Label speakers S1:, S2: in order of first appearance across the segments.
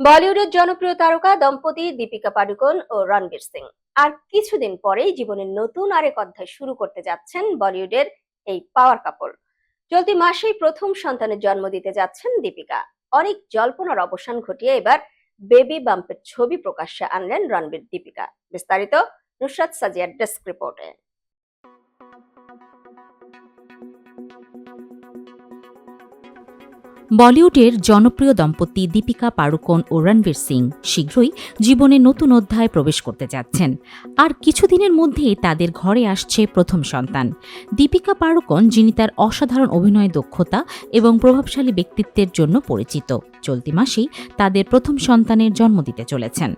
S1: বলিউডের জনপ্রিয় তারকা দম্পতি দীপিকা পাডুকোন ও রণবীর সিং আর কিছুদিন পরেই জীবনের নতুন আরেক অধ্যায় শুরু করতে যাচ্ছেন বলিউডের এই পাওয়ার কাপল। চলতি মাসেই প্রথম সন্তানের জন্ম দিতে যাচ্ছেন দীপিকা। অনেক জল্পনার অবসান ঘটিয়ে এবার বেবি বাম্পের ছবি প্রকাশ্যে আনলেন রণবীর দীপিকা। বিস্তারিত নুসরাত সাজিয়ার ডেস্ক রিপোর্টে।
S2: বলিউডের জনপ্রিয় দম্পতি দীপিকা পাড়ুকোন ও রণবীর সিং শীঘ্রই জীবনে নতুন অধ্যায়ে প্রবেশ করতে যাচ্ছেন। আর কিছুদিনের মধ্যেই তাদের ঘরে আসছে প্রথম সন্তান। দীপিকা পাড়ুকোন, যিনি তার অসাধারণ অভিনয় দক্ষতা এবং প্রভাবশালী ব্যক্তিত্বের জন্য পরিচিত, চলতি মাসেই তাদের প্রথম সন্তানের জন্ম দিতে চলেছেন।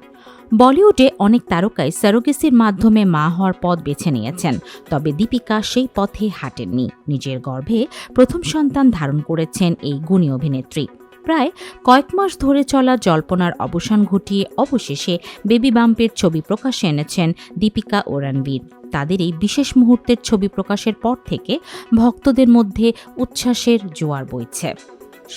S2: বলিউডে অনেক তারকাই সারোগেসির মাধ্যমে মা হওয়ার পথ বেছে নিয়েছেন, তবে দীপিকা সেই পথে হাঁটেননি। নিজের গর্ভে প্রথম সন্তান ধারণ করেছেন এই গুণী অভিনেত্রী। প্রায় কয়েক মাস ধরে চলা জল্পনার অবসান ঘটিয়ে অবশেষে বেবি বাম্পের ছবি প্রকাশ্যে এনেছেন দীপিকা ও রণবীর। তাদের এই বিশেষ মুহূর্তের ছবি প্রকাশের পর থেকে ভক্তদের মধ্যে উচ্ছ্বাসের জোয়ার বইছে।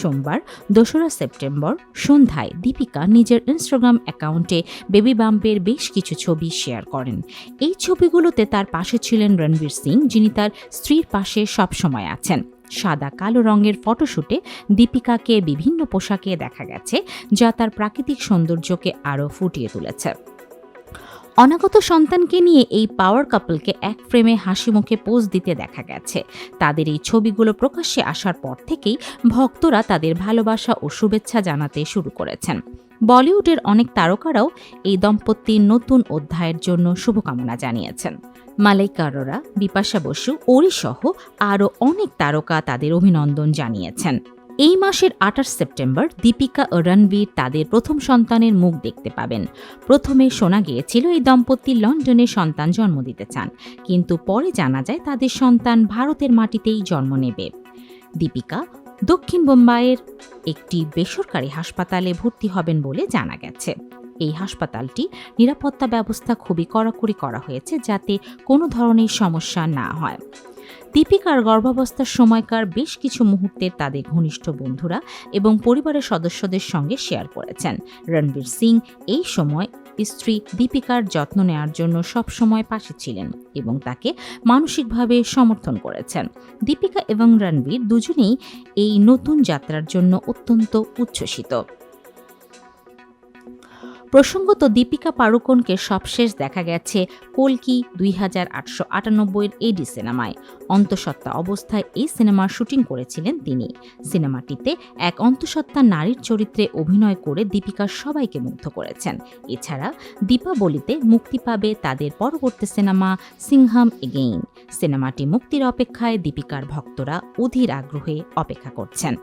S2: সোমবার ২রা সেপ্টেম্বর সন্ধ্যায় দীপিকা নিজের ইনস্টাগ্রাম অ্যাকাউন্টে বেবি বাম্পের বেশ কিছু ছবি শেয়ার করেন। এই ছবিগুলোতে তার পাশে ছিলেন রণবীর সিং, যিনি তার স্ত্রীর পাশে সবসময় আছেন। সাদা কালো রঙের ফটোশুটে দীপিকাকে বিভিন্ন পোশাকে দেখা গেছে, যা তার প্রাকৃতিক সৌন্দর্যকে আরও ফুটিয়ে তুলেছে। অনাগত সন্তানকে নিয়ে এই পাওয়ার কাপলকে এক ফ্রেমে হাসি মুখে পোজ দিতে দেখা গেছে। তাদের এই ছবিগুলো প্রকাশ্যে আসার পর থেকেই ভক্তরা তাদের ভালোবাসা ও শুভেচ্ছা জানাতে শুরু করেছেন। বলিউডের অনেক তারকারাও এই দম্পতির নতুন অধ্যায়ের জন্য শুভকামনা জানিয়েছেন। মালাইকা আরোরা, বিপাশা বসু, ওরি সহ আরও অনেক তারকা তাদের অভিনন্দন জানিয়েছেন। এই মাসের ২৮ সেপ্টেম্বর দীপিকা ও রণবীর তাদের প্রথম সন্তানের মুখ দেখতে পাবেন। প্রথমে শোনা গিয়েছিল এই দম্পতি লন্ডনে সন্তান জন্ম দিতে চান, কিন্তু পরে জানা যায় তাদের সন্তান ভারতের মাটিতেই জন্ম নেবে। দীপিকা দক্ষিণ বোম্বাইয়ের একটি বেসরকারি হাসপাতালে ভর্তি হবেন বলে জানা গেছে। এই হাসপাতালটি নিরাপত্তা ব্যবস্থা খুবই কড়াকড়ি করা হয়েছে, যাতে কোনো ধরনের সমস্যা না হয়। দীপিকার গর্ভাবস্থার সময়কার বেশ কিছু মুহূর্তে তাদের ঘনিষ্ঠ বন্ধুরা এবং পরিবারের সদস্যদের সঙ্গে শেয়ার করেছেন। রণবীর সিং এই সময় স্ত্রী দীপিকার যত্ন নেওয়ার জন্য সবসময় পাশে ছিলেন এবং তাকে মানসিকভাবে সমর্থন করেছেন। দীপিকা এবং রণবীর দুজনেই এই নতুন যাত্রার জন্য অত্যন্ত উচ্ছ্বসিত। প্রসঙ্গত, দীপিকা পাড়ুকোনকে সবশেষ দেখা গেছে কল্কি ২৮৯৮ এডি সিনেমায়। অন্তঃসত্ত্বা অবস্থায় এই সিনেমার শুটিং করেছিলেন তিনি। সিনেমাটিতে এক অন্তঃসত্ত্বা নারীর চরিত্রে অভিনয় করে দীপিকা সবাইকে মুগ্ধ করেছেন। এছাড়া দীপাবলিতে মুক্তি পাবে তাদের পরবর্তী সিনেমা সিংহাম এগেইন। সিনেমাটি মুক্তির অপেক্ষায় দীপিকার ভক্তরা অধীর আগ্রহে অপেক্ষা করছেন।